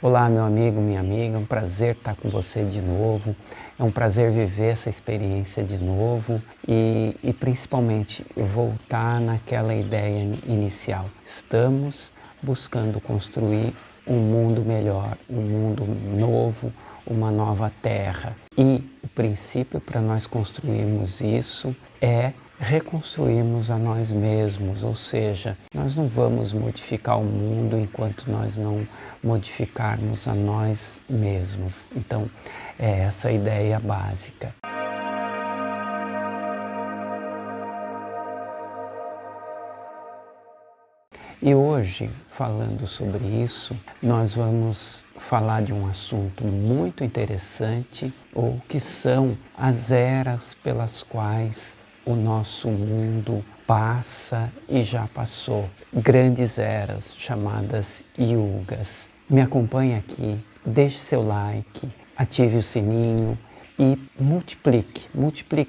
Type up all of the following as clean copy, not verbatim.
Olá, meu amigo, minha amiga, é um prazer estar com você de novo, é um prazer viver essa experiência de novo e principalmente voltar naquela ideia inicial. Estamos buscando construir um mundo melhor, um mundo novo, uma nova terra. E o princípio para nós construirmos isso é reconstruirmos a nós mesmos, ou seja, nós não vamos modificar o mundo enquanto nós não modificarmos a nós mesmos. Então, é essa a ideia básica. E hoje, falando sobre isso, nós vamos falar de um assunto muito interessante, ou que são as eras pelas quais o nosso mundo passa e já passou. Grandes eras chamadas yugas. Me acompanhe aqui, deixe seu like, ative o sininho e multiplique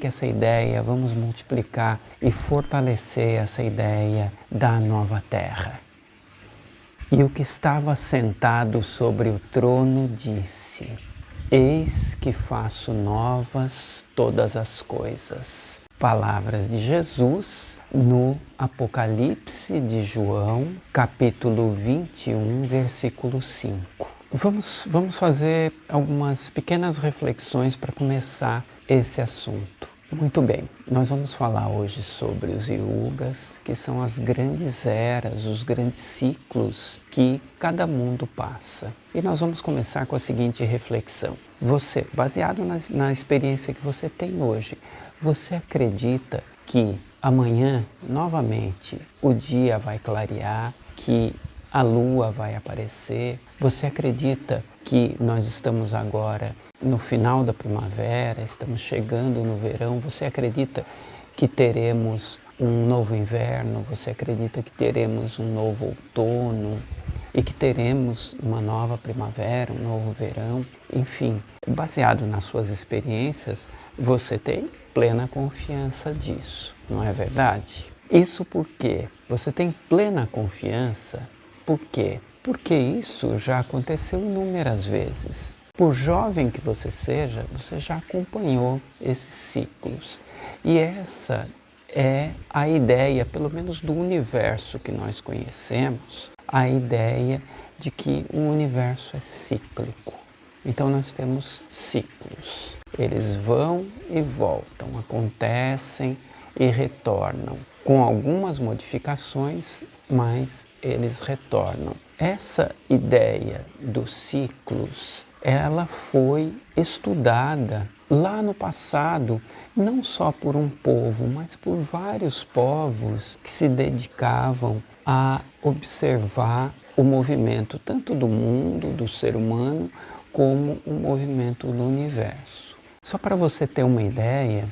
essa ideia, vamos multiplicar e fortalecer essa ideia da nova terra. E o que estava sentado sobre o trono disse: Eis que faço novas todas as coisas. Palavras de Jesus no Apocalipse de João, capítulo 21, versículo 5. Vamos fazer algumas pequenas reflexões para começar esse assunto. Muito bem, nós vamos falar hoje sobre os yugas, que são as grandes eras, os grandes ciclos que cada mundo passa. E nós vamos começar com a seguinte reflexão. Você, baseado na experiência que você tem hoje, você acredita que amanhã, novamente, o dia vai clarear, que a lua vai aparecer? Você acredita que nós estamos agora no final da primavera, estamos chegando no verão? Você acredita que teremos um novo inverno? Você acredita que teremos um novo outono? E que teremos uma nova primavera, um novo verão? Enfim, baseado nas suas experiências, você tem plena confiança disso, não é verdade? Isso porque você tem plena confiança. Por quê? Porque isso já aconteceu inúmeras vezes. Por jovem que você seja, você já acompanhou esses ciclos. E essa é a ideia, pelo menos do universo que nós conhecemos, a ideia de que o universo é cíclico. Então nós temos ciclos. Eles vão e voltam, acontecem e retornam, com algumas modificações, mas eles retornam. Essa ideia dos ciclos, ela foi estudada lá no passado, não só por um povo, mas por vários povos que se dedicavam a observar o movimento tanto do mundo, do ser humano, como o movimento do universo. Só para você ter uma ideia,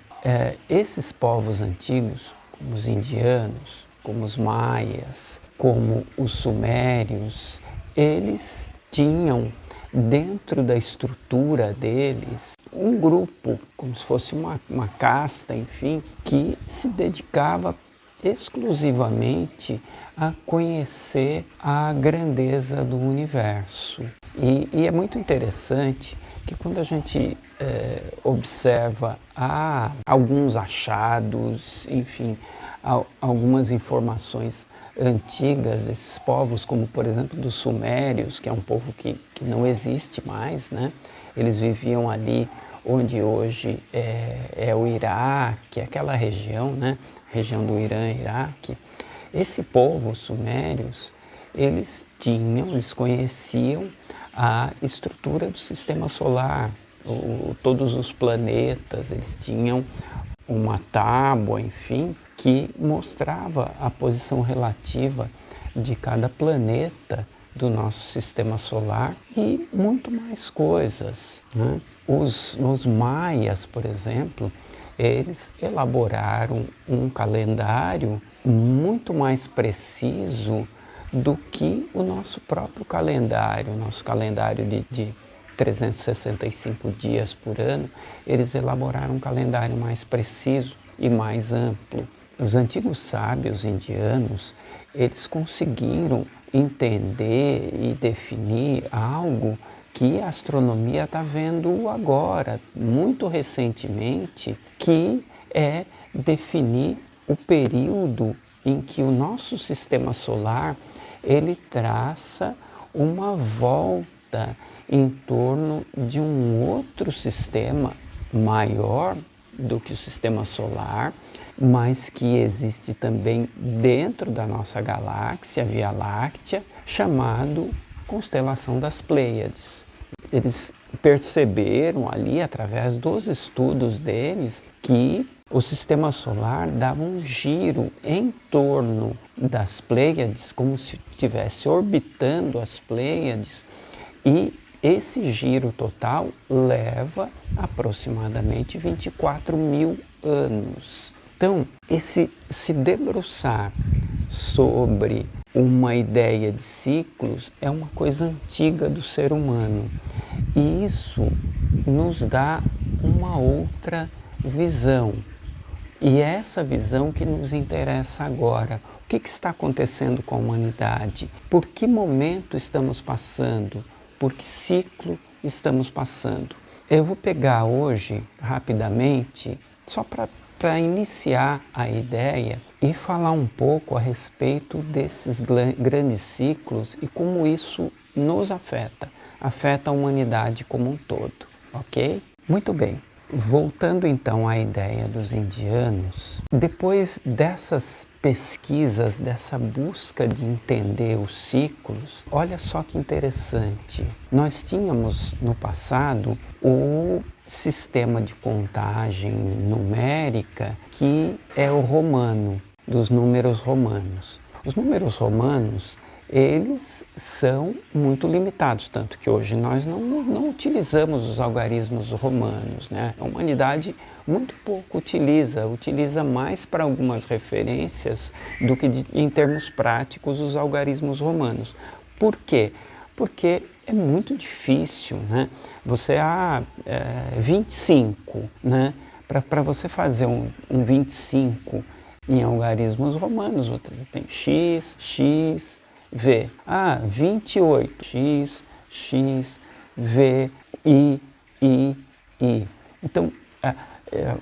esses povos antigos, como os indianos, como os maias, como os sumérios, eles tinham dentro da estrutura deles um grupo, como se fosse uma casta, enfim, que se dedicava exclusivamente a conhecer a grandeza do universo. E é muito interessante que quando a gente observa alguns achados, enfim, algumas informações antigas desses povos, como por exemplo dos sumérios, que é um povo que não existe mais, né? Eles viviam ali onde hoje é o Iraque, aquela região, né? Região do Irã, Iraque. Esse povo, os sumérios, eles conheciam a estrutura do sistema solar, todos os planetas, eles tinham uma tábua, enfim, que mostrava a posição relativa de cada planeta do nosso sistema solar e muito mais coisas, né? Os maias, por exemplo, eles elaboraram um calendário muito mais preciso do que o nosso próprio calendário, o nosso calendário de 365 dias por ano. Eles elaboraram um calendário mais preciso e mais amplo. Os antigos sábios indianos, eles conseguiram entender e definir algo que a astronomia está vendo agora, muito recentemente, que é definir o período em que o nosso sistema solar ele traça uma volta em torno de um outro sistema maior do que o sistema solar, mas que existe também dentro da nossa galáxia, Via Láctea, chamado constelação das Pleiades. Eles perceberam ali, através dos estudos deles, que o sistema solar dava um giro em torno das Pleiades, como se estivesse orbitando as Pleiades, e esse giro total leva aproximadamente 24 mil anos. Então, se debruçar sobre uma ideia de ciclos é uma coisa antiga do ser humano. E isso nos dá uma outra visão. E é essa visão que nos interessa agora. O que está acontecendo com a humanidade? Por que momento estamos passando? Por que ciclo estamos passando? Eu vou pegar hoje, rapidamente, só para iniciar a ideia e falar um pouco a respeito desses grandes ciclos e como isso nos afeta a humanidade como um todo, ok? Muito bem. Voltando então à ideia dos indianos, depois dessas pesquisas, dessa busca de entender os ciclos, olha só que interessante. Nós tínhamos no passado o sistema de contagem numérica que é o romano, dos números romanos. Os números romanos, eles são muito limitados, tanto que hoje nós não utilizamos os algarismos romanos, né? A humanidade muito pouco utiliza mais para algumas referências do que em termos práticos os algarismos romanos. Por quê? Porque é muito difícil, né? Você 25, né? Para você fazer um 25 em algarismos romanos, você tem x, V. 28. X, V, I. Então,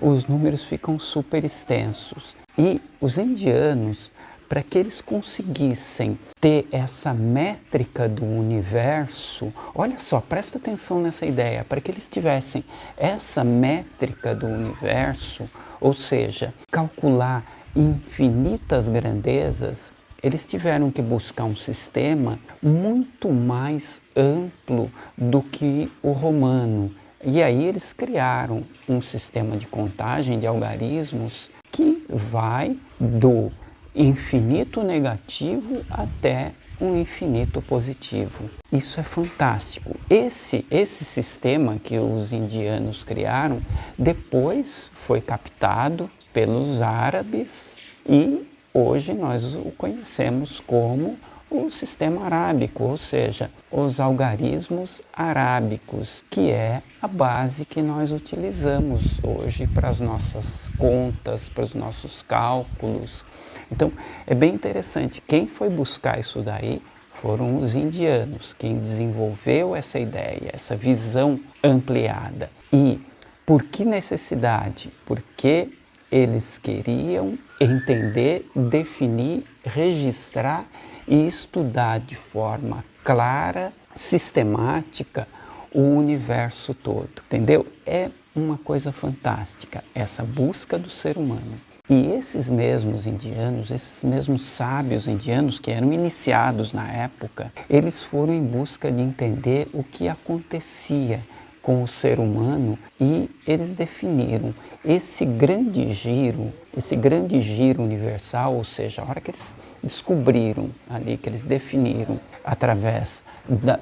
os números ficam super extensos. E os indianos, para que eles conseguissem ter essa métrica do universo, olha só, presta atenção nessa ideia, para que eles tivessem essa métrica do universo, ou seja, calcular infinitas grandezas, eles tiveram que buscar um sistema muito mais amplo do que o romano. E aí eles criaram um sistema de contagem de algarismos que vai do infinito negativo até um infinito positivo. Isso é fantástico. Esse sistema que os indianos criaram depois foi captado pelos árabes e hoje nós o conhecemos como o sistema arábico, ou seja, os algarismos arábicos, que é a base que nós utilizamos hoje para as nossas contas, para os nossos cálculos. Então, é bem interessante. Quem foi buscar isso daí foram os indianos, quem desenvolveu essa ideia, essa visão ampliada. E por que necessidade? Porque eles queriam entender, definir, registrar e estudar de forma clara, sistemática, o universo todo, entendeu? É uma coisa fantástica, essa busca do ser humano. E esses mesmos indianos, esses mesmos sábios indianos que eram iniciados na época, eles foram em busca de entender o que acontecia com o ser humano e eles definiram esse grande giro universal, ou seja, a hora que eles descobriram ali, que eles definiram através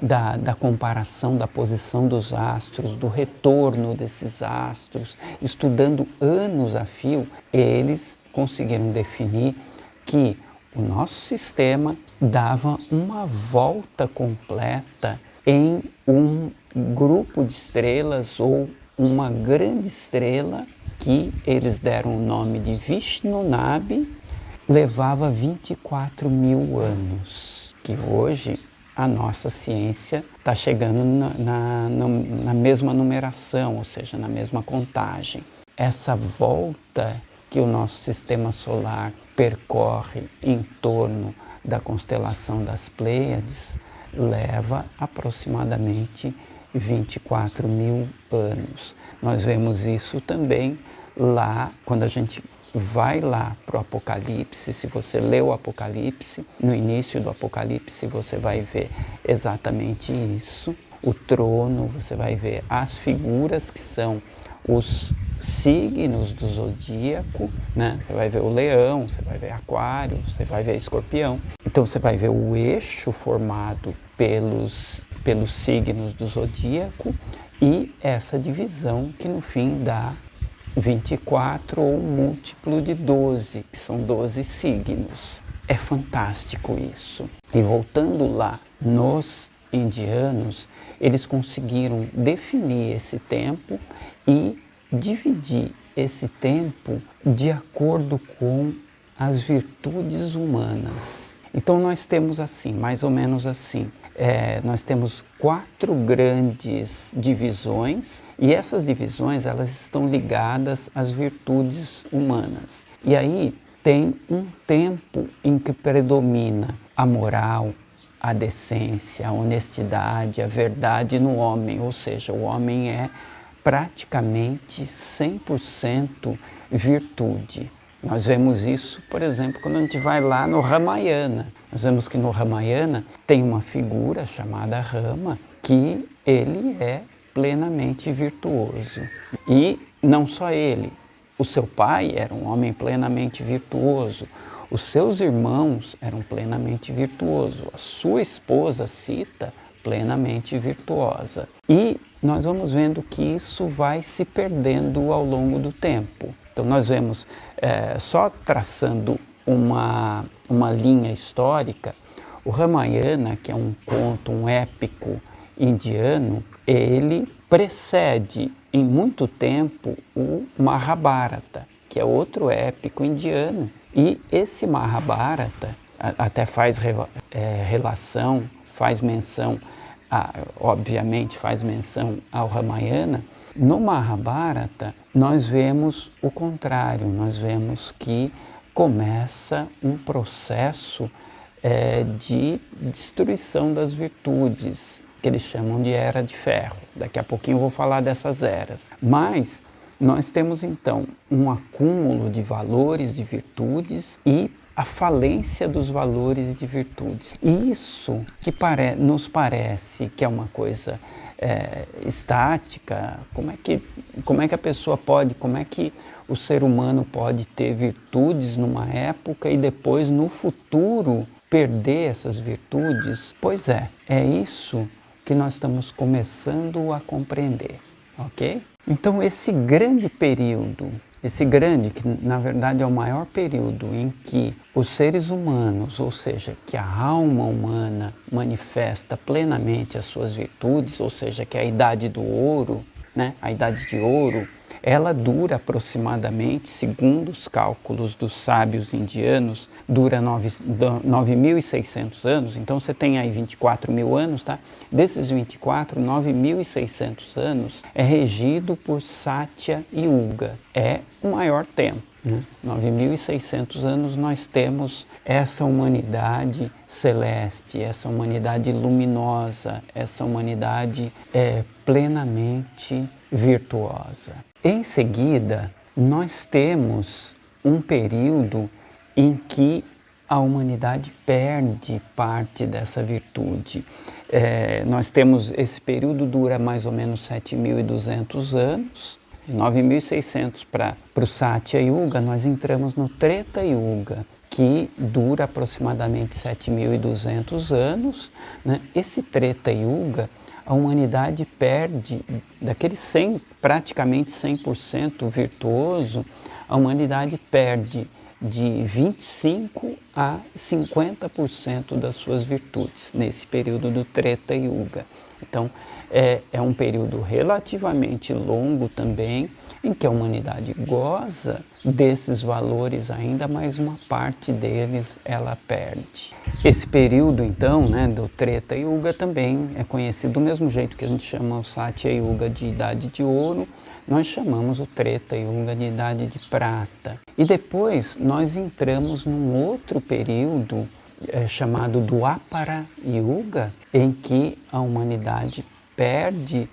da comparação da posição dos astros, do retorno desses astros, estudando anos a fio, eles conseguiram definir que o nosso sistema dava uma volta completa em um grupo de estrelas ou uma grande estrela que eles deram o nome de Vishnu Nabi levava 24 mil anos, que hoje a nossa ciência está chegando na mesma numeração, ou seja, na mesma contagem. Essa volta que o nosso sistema solar percorre em torno da constelação das Pleiades leva aproximadamente 24 mil anos. Nós vemos isso também lá, quando a gente vai lá para o Apocalipse. Se você lê o Apocalipse, no início do Apocalipse você vai ver exatamente isso. O trono, você vai ver as figuras que são os signos do zodíaco, né? Você vai ver o leão, você vai ver aquário, você vai ver escorpião. Então você vai ver o eixo formado pelos signos do zodíaco e essa divisão que no fim dá 24 ou um múltiplo de 12, que são 12 signos. É fantástico isso. E voltando lá nos indianos, eles conseguiram definir esse tempo e dividir esse tempo de acordo com as virtudes humanas. Então nós temos assim, mais ou menos assim, nós temos 4 grandes divisões e essas divisões elas estão ligadas às virtudes humanas. E aí tem um tempo em que predomina a moral, a decência, a honestidade, a verdade no homem, ou seja, o homem é praticamente 100% virtude. Nós vemos isso, por exemplo, quando a gente vai lá no Ramayana. Nós vemos que no Ramayana tem uma figura chamada Rama, que ele é plenamente virtuoso. E não só ele, o seu pai era um homem plenamente virtuoso, os seus irmãos eram plenamente virtuosos, a sua esposa Sita, plenamente virtuosa. E nós vamos vendo que isso vai se perdendo ao longo do tempo. Então nós vemos, só traçando uma linha histórica, o Ramayana, que é um conto, um épico indiano, ele precede em muito tempo o Mahabharata, que é outro épico indiano. E esse Mahabharata até faz relação, faz menção, obviamente faz menção ao Ramayana. No Mahabharata, nós vemos o contrário, nós vemos que começa um processo de destruição das virtudes, que eles chamam de Era de Ferro. Daqui a pouquinho eu vou falar dessas eras. Mas nós temos então um acúmulo de valores, de virtudes e a falência dos valores e de virtudes. Isso que nos parece que é uma coisa estática, como é que a pessoa pode, como é que o ser humano pode ter virtudes numa época e depois no futuro perder essas virtudes? Pois é isso que nós estamos começando a compreender, ok? Então esse grande período, que na verdade é o maior período em que os seres humanos, ou seja, que a alma humana manifesta plenamente as suas virtudes, ou seja, que é a idade do ouro, né? A idade de ouro, ela dura aproximadamente, segundo os cálculos dos sábios indianos, dura 9.600 anos. Então você tem aí 24 mil anos, tá? Desses 24, 9.600 anos é regido por Satya Yuga. É o maior tempo, né? 9.600 anos nós temos essa humanidade celeste, essa humanidade luminosa, essa humanidade plenamente virtuosa. Em seguida, nós temos um período em que a humanidade perde parte dessa virtude. Nós temos, esse período dura mais ou menos 7.200 anos, de 9.600 para o Satya Yuga, nós entramos no Treta Yuga, que dura aproximadamente 7.200 anos, né? Esse Treta Yuga, a humanidade perde, daquele praticamente 100% virtuoso, a humanidade perde de 25% a 50% das suas virtudes, nesse período do Treta Yuga. Então, é um período relativamente longo também, em que a humanidade goza desses valores ainda, mas uma parte deles ela perde. Esse período, então, né, do Treta Yuga também é conhecido do mesmo jeito que a gente chama o Satya Yuga de Idade de Ouro, nós chamamos o Treta Yuga de Idade de Prata. E depois nós entramos num outro período chamado Dwapara Yuga, em que a humanidade perde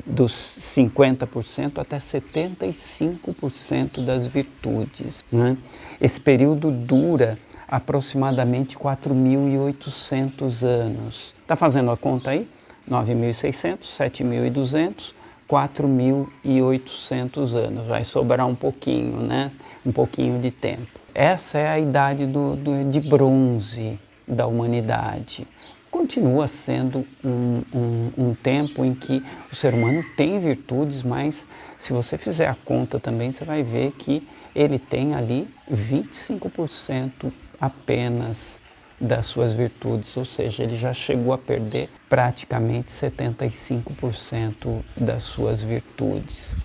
dos 50% até 75% das virtudes, né? Esse período dura aproximadamente 4.800 anos. Está fazendo a conta aí? 9.600, 7.200, 4.800 anos. Vai sobrar um pouquinho, né? Um pouquinho de tempo. Essa é a idade de bronze da humanidade. Continua sendo um tempo em que o ser humano tem virtudes, mas se você fizer a conta também, você vai ver que ele tem ali 25% apenas das suas virtudes, ou seja, ele já chegou a perder praticamente 75% das suas virtudes.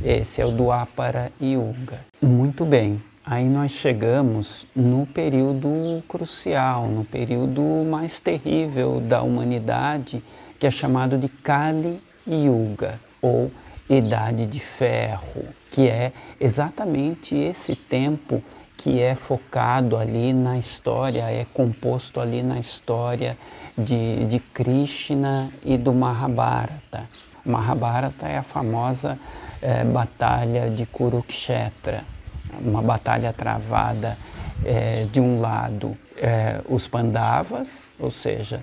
Esse é o Dwapara Yuga. Muito bem. Aí nós chegamos no período crucial, no período mais terrível da humanidade, que é chamado de Kali Yuga, ou Idade de Ferro, que é exatamente esse tempo que é focado ali na história, é composto ali na história de Krishna e do Mahabharata. O Mahabharata é a famosa batalha de Kurukshetra, uma batalha travada de um lado os Pandavas, ou seja,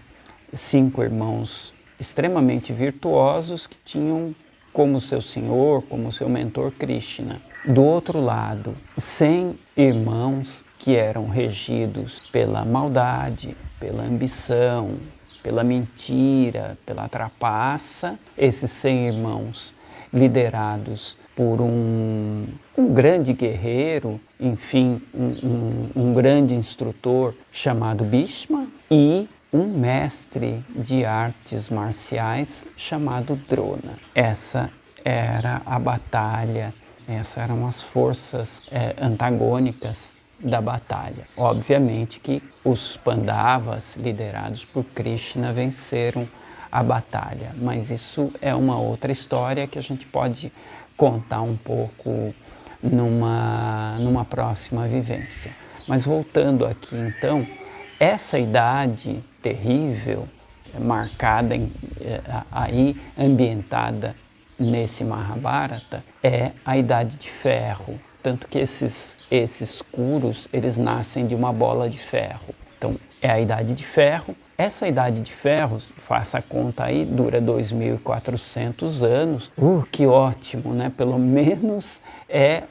5 irmãos extremamente virtuosos que tinham como seu senhor, como seu mentor Krishna. Do outro lado, 100 irmãos que eram regidos pela maldade, pela ambição, pela mentira, pela trapaça. Esses 100 irmãos liderados por um grande guerreiro, enfim, um grande instrutor chamado Bhishma e um mestre de artes marciais chamado Drona. Essa era a batalha, essas eram as forças antagônicas da batalha. Obviamente que os Pandavas, liderados por Krishna, venceram a batalha, mas isso é uma outra história que a gente pode contar um pouco numa próxima vivência. Mas voltando aqui então, essa idade terrível, marcada, aí ambientada nesse Mahabharata, é a Idade de Ferro. Tanto que esses Kurus, eles nascem de uma bola de ferro. Então, é a Idade de Ferro. Essa Idade de Ferro, faça a conta aí, dura 2.400 anos. Que ótimo, né? Pelo menos é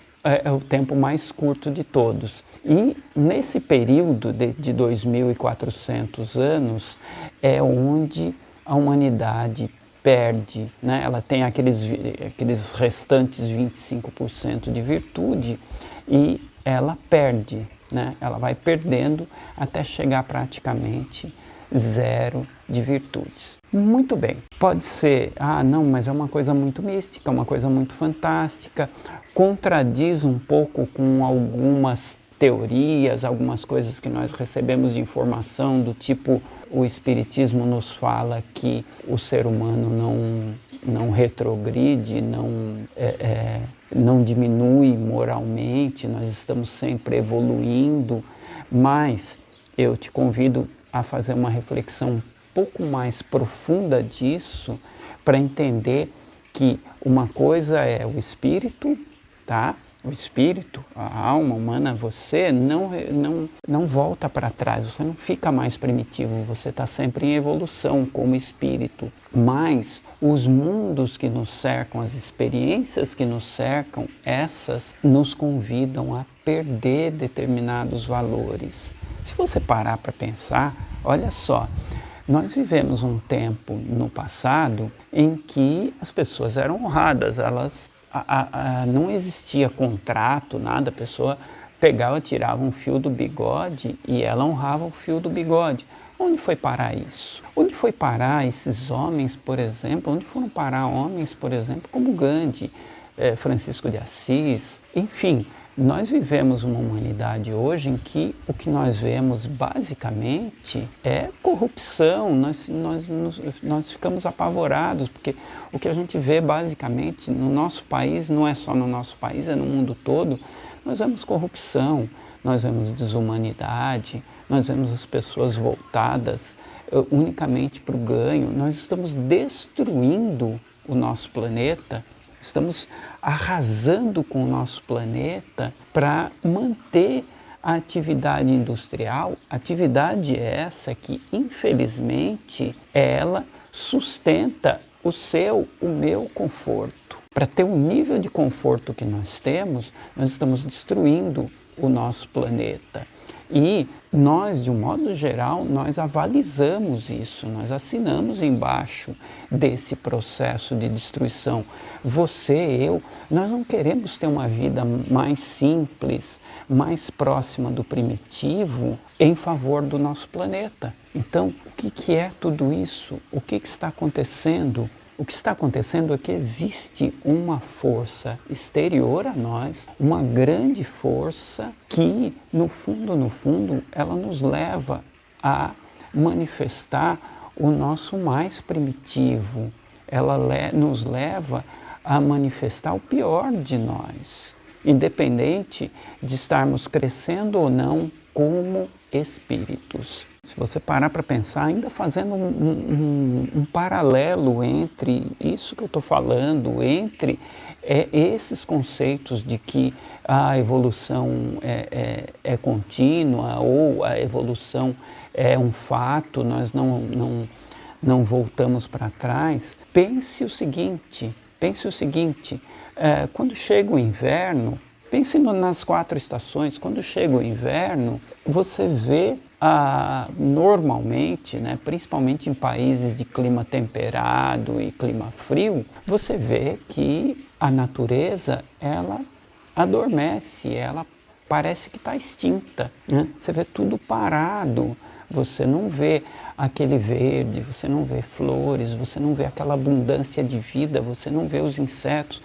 o tempo mais curto de todos. E nesse período de 2.400 anos é onde a humanidade perde, né? Ela tem aqueles restantes 25% de virtude e ela perde, né? Ela vai perdendo até chegar praticamente zero de virtudes. Muito bem, pode ser, não, mas é uma coisa muito mística, uma coisa muito fantástica, contradiz um pouco com algumas teorias, algumas coisas que nós recebemos de informação do tipo, o Espiritismo nos fala que o ser humano não retrogride, não diminui moralmente, nós estamos sempre evoluindo, mas eu te convido a fazer uma reflexão um pouco mais profunda disso, para entender que uma coisa é o espírito, tá? O espírito, a alma humana, você não volta para trás, você não fica mais primitivo, você está sempre em evolução como espírito. Mas os mundos que nos cercam, as experiências que nos cercam, essas nos convidam a perder determinados valores. Se você parar para pensar, olha só, nós vivemos um tempo no passado em que as pessoas eram honradas, não existia contrato, nada, a pessoa pegava, tirava um fio do bigode e ela honrava o fio do bigode. Onde foi parar isso? Onde foi parar esses homens, por exemplo? Onde foram parar homens, por exemplo, como Gandhi, Francisco de Assis? Enfim, nós vivemos uma humanidade hoje em que o que nós vemos basicamente é corrupção. Nós ficamos apavorados, porque o que a gente vê basicamente no nosso país, não é só no nosso país, é no mundo todo, nós vemos corrupção, nós vemos desumanidade, nós vemos as pessoas voltadas unicamente para o ganho. Nós estamos destruindo o nosso planeta, estamos arrasando com o nosso planeta para manter a atividade industrial, atividade essa que, infelizmente, ela sustenta o meu conforto. Para ter o nível de conforto que nós temos, nós estamos destruindo o nosso planeta. E nós, de um modo geral, nós avalizamos isso, nós assinamos embaixo desse processo de destruição. Você, eu, nós não queremos ter uma vida mais simples, mais próxima do primitivo, em favor do nosso planeta. Então, o que é tudo isso? O que está acontecendo? O que está acontecendo é que existe uma força exterior a nós, uma grande força que, no fundo, ela nos leva a manifestar o nosso mais primitivo. Ela nos leva a manifestar o pior de nós, independente de estarmos crescendo ou não como espíritos. Se você parar para pensar, ainda fazendo um paralelo entre isso que eu estou falando, entre esses conceitos de que a evolução é contínua ou a evolução é um fato, nós não voltamos para trás, pense o seguinte, quando chega o inverno, pense nas 4 estações. Quando chega o inverno, você vê normalmente, né, principalmente em países de clima temperado e clima frio, você vê que a natureza, ela adormece, ela parece que está extinta, né? Você vê tudo parado, você não vê aquele verde, você não vê flores, você não vê aquela abundância de vida, você não vê os insetos.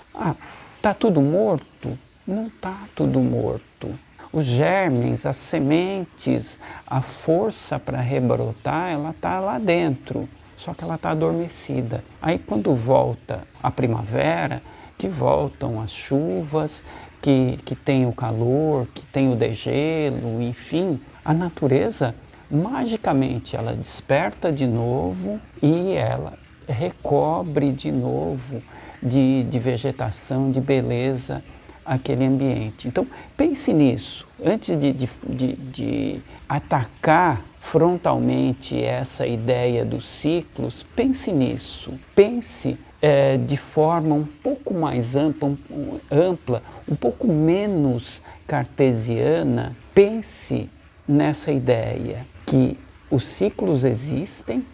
Está tudo morto? Não está tudo morto. Os germes, as sementes, a força para rebrotar, ela está lá dentro, só que ela está adormecida. Aí quando volta a primavera, que voltam as chuvas, que tem o calor, que tem o degelo, enfim, a natureza, magicamente, ela desperta de novo e ela recobre de novo de vegetação, de beleza, aquele ambiente. Então, pense nisso. Antes de atacar frontalmente essa ideia dos ciclos, pense nisso. Pense de forma um pouco mais ampla, um pouco menos cartesiana. Pense nessa ideia que os ciclos existem,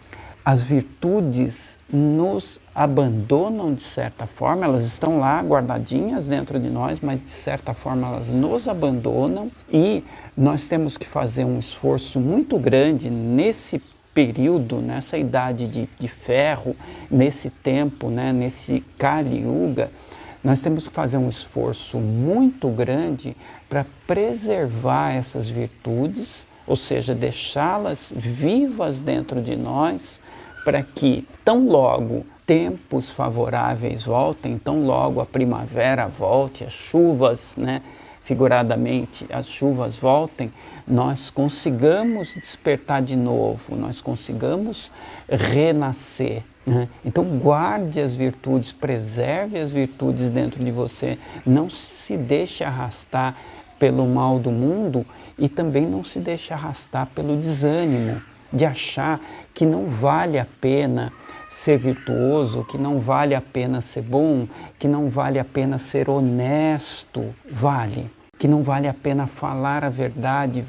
as virtudes nos abandonam de certa forma, elas estão lá guardadinhas dentro de nós, mas de certa forma elas nos abandonam e nós temos que fazer um esforço muito grande nesse período, nessa idade de ferro, nesse tempo, né, nesse Kali Yuga, nós temos que fazer um esforço muito grande para preservar essas virtudes, ou seja, deixá-las vivas dentro de nós, para que tão logo tempos favoráveis voltem, tão logo a primavera volte, as chuvas, né, figuradamente, as chuvas voltem, nós consigamos despertar de novo, nós consigamos renascer. Então guarde as virtudes, preserve as virtudes dentro de você, não se deixe arrastar pelo mal do mundo e também não se deixe arrastar pelo desânimo de achar que não vale a pena ser virtuoso, que não vale a pena ser bom, que não vale a pena ser honesto. Vale. Que não vale a pena falar a verdade,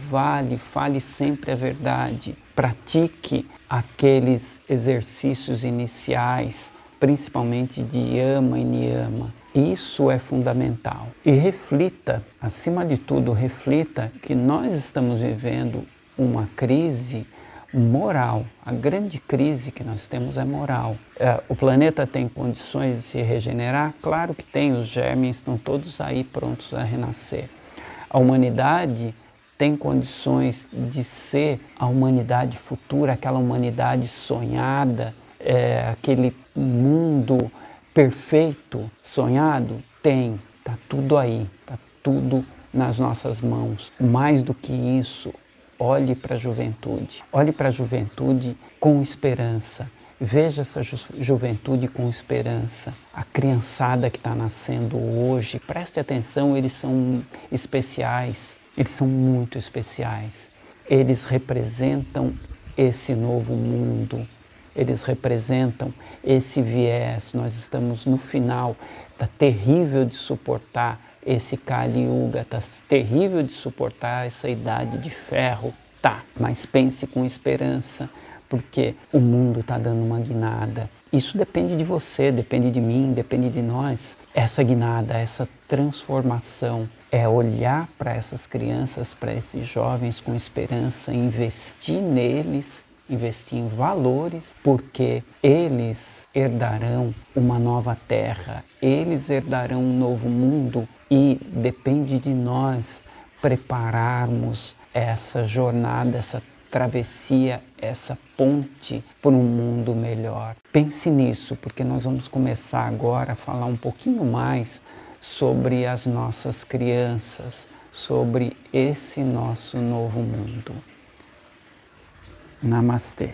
fale sempre a verdade. Pratique aqueles exercícios iniciais, principalmente de yama e niyama. Isso é fundamental. E reflita, acima de tudo, reflita que nós estamos vivendo uma crise moral. A grande crise que nós temos é moral. O planeta tem condições de se regenerar? Claro que tem, os germes estão todos aí prontos a renascer. A humanidade tem condições de ser a humanidade futura, aquela humanidade sonhada, aquele mundo perfeito sonhado? Tem, está tudo aí, está tudo nas nossas mãos. Mais do que isso, olhe para a juventude. Olhe para a juventude com esperança. Veja essa juventude com esperança. A criançada que está nascendo hoje, preste atenção, eles são especiais. Eles são muito especiais. Eles representam esse novo mundo. Eles representam esse viés. Nós estamos no final. Está terrível de suportar esse Kali Yuga, está terrível de suportar essa idade de ferro. Tá, mas pense com esperança, porque o mundo está dando uma guinada. Isso depende de você, depende de mim, depende de nós. Essa guinada, essa transformação é olhar para essas crianças, para esses jovens com esperança, investir neles, investir em valores, porque eles herdarão uma nova terra, eles herdarão um novo mundo e depende de nós prepararmos essa jornada, essa travessia, essa ponte para um mundo melhor. Pense nisso, porque nós vamos começar agora a falar um pouquinho mais sobre as nossas crianças, sobre esse nosso novo mundo. Namastê.